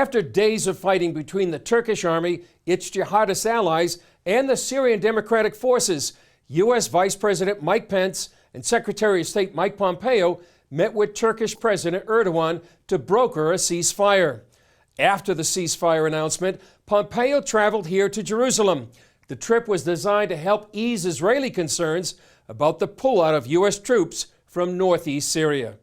After days of fighting between the Turkish army, its jihadist allies, and the Syrian Democratic Forces, U.S. Vice President Mike Pence and Secretary of State Mike Pompeo met with Turkish President Erdogan to broker a ceasefire. After the ceasefire announcement, Pompeo traveled here to Jerusalem. The trip was designed to help ease Israeli concerns about the pullout of U.S. troops from northeast Syria.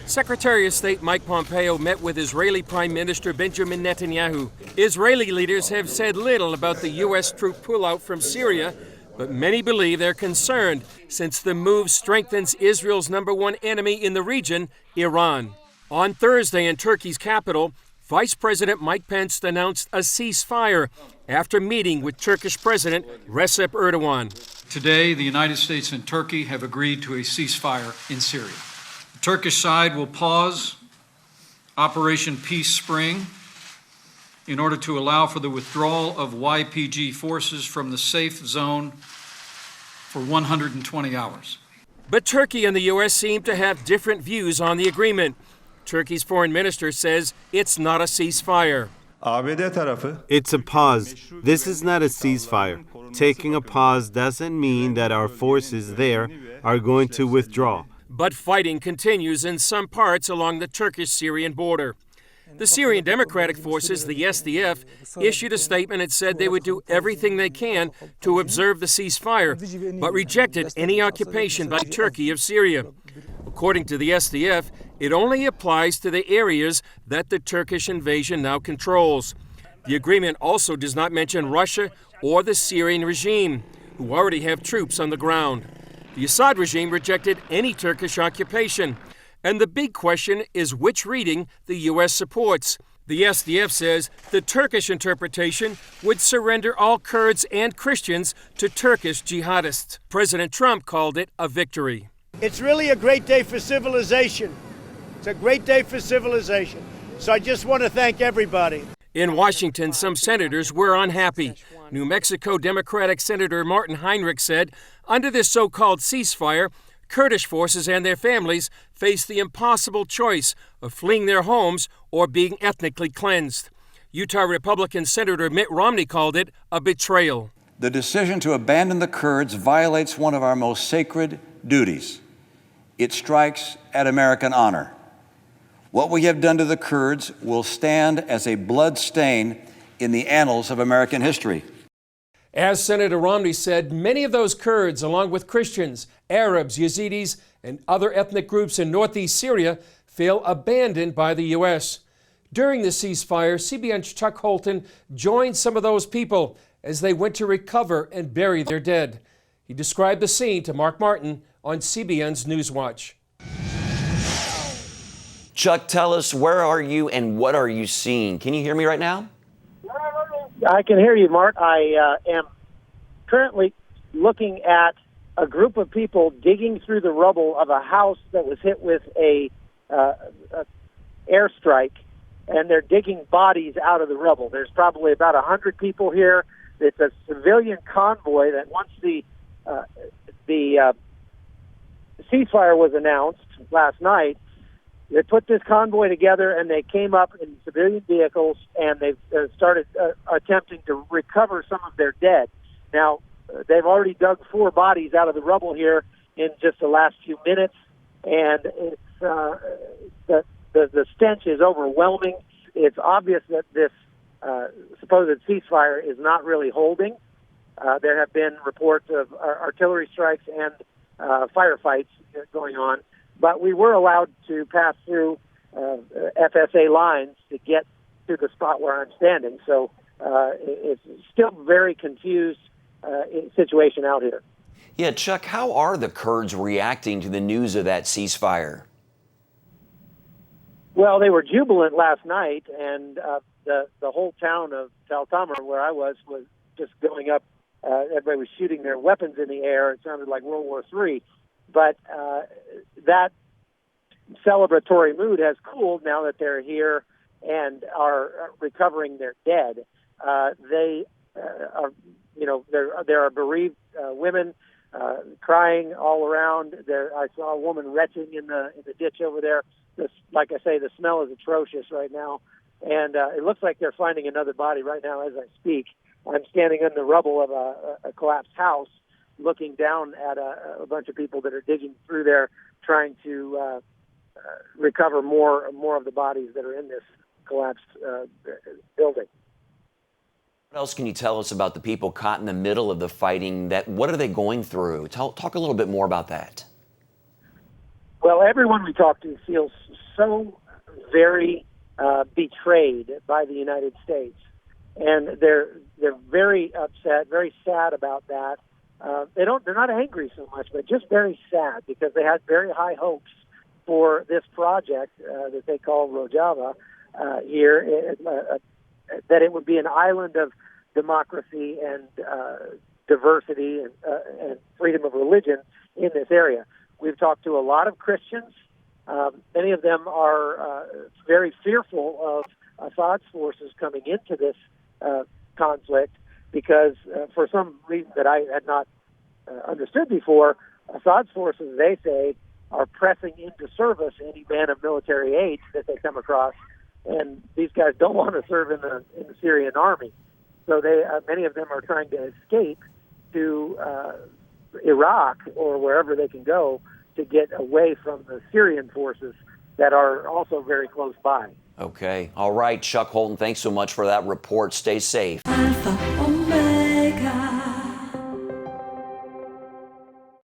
Secretary of State Mike Pompeo met with Israeli Prime Minister Benjamin Netanyahu. Israeli leaders have said little about the U.S. troop pullout from Syria, but many believe they're concerned since the move strengthens Israel's number one enemy in the region, Iran. On Thursday in Turkey's capital, Vice President Mike Pence announced a ceasefire after meeting with Turkish President Recep Erdogan. Today, the United States and Turkey have agreed to a ceasefire in Syria. The Turkish side will pause Operation Peace Spring in order to allow for the withdrawal of YPG forces from the safe zone for 120 hours. But Turkey and the U.S. seem to have different views on the agreement. Turkey's foreign minister says it's not a ceasefire. It's a pause. This is not a ceasefire. Taking a pause doesn't mean that our forces there are going to withdraw. But fighting continues in some parts along the Turkish-Syrian border. The Syrian Democratic Forces, the SDF, issued a statement and said they would do everything they can to observe the ceasefire, but rejected any occupation by Turkey of Syria. According to the SDF, it only applies to the areas that the Turkish invasion now controls. The agreement also does not mention Russia or the Syrian regime, who already have troops on the ground. The Assad regime rejected any Turkish occupation. And the big question is which reading the U.S. supports. The SDF says the Turkish interpretation would surrender all Kurds and Christians to Turkish jihadists. President Trump called it a victory. It's really a great day for civilization. It's a great day for civilization. So I just want to thank everybody. In Washington, some senators were unhappy. New Mexico Democratic Senator Martin Heinrich said, under this so-called ceasefire, Kurdish forces and their families face the impossible choice of fleeing their homes or being ethnically cleansed. Utah Republican Senator Mitt Romney called it a betrayal. The decision to abandon the Kurds violates one of our most sacred duties. It strikes at American honor. What we have done to the Kurds will stand as a blood stain in the annals of American history. As Senator Romney said, many of those Kurds, along with Christians, Arabs, Yazidis, and other ethnic groups in northeast Syria, feel abandoned by the U.S. During the ceasefire, CBN's Chuck Holton joined some of those people as they went to recover and bury their dead. He described the scene to Mark Martin on CBN's Newswatch. Chuck, tell us, where are you and what are you seeing? Can you hear me right now? I can hear you, Mark. I am currently looking at a group of people digging through the rubble of a house that was hit with a airstrike, and they're digging bodies out of the rubble. There's probably about 100 people here. It's a civilian convoy that once the ceasefire was announced last night, they put this convoy together, and they came up in civilian vehicles, and they've started attempting to recover some of their dead. Now, they've already dug 4 bodies out of the rubble here in just the last few minutes, and it's the stench is overwhelming. It's obvious that this supposed ceasefire is not really holding. There have been reports of artillery strikes and firefights going on. But we were allowed to pass through FSA lines to get to the spot where I'm standing. So it's still very confused situation out here. Yeah, Chuck, how are the Kurds reacting to the news of that ceasefire? Well, they were jubilant last night, and the whole town of Tal Tamr, where I was just going up. Everybody was shooting their weapons in the air. It sounded like World War III. But that celebratory mood has cooled now that they're here and are recovering their dead. They are, there are bereaved women crying all around. I saw a woman retching in the ditch over there. Like I say, the smell is atrocious right now, And it looks like they're finding another body right now as I speak. I'm standing in the rubble of a collapsed house, looking down at a bunch of people that are digging through there, trying to recover more of the bodies that are in this collapsed building. What else can you tell us about the people caught in the middle of the fighting? What are they going through? Talk a little bit more about that. Well, everyone we talk to feels so very betrayed by the United States, and they're very upset, very sad about that. They're not angry so much, but just very sad because they had very high hopes for this project that they call Rojava here, that it would be an island of democracy and diversity and freedom of religion in this area. We've talked to a lot of Christians. Many of them are very fearful of Assad's forces coming into this conflict because for some reason that I had not understood before, Assad's forces, they say, are pressing into service any band of military aids that they come across, and these guys don't want to serve in the Syrian army. So many of them are trying to escape to Iraq or wherever they can go to get away from the Syrian forces that are also very close by. Okay. All right, Chuck Holton, thanks so much for that report. Stay safe. Alfa.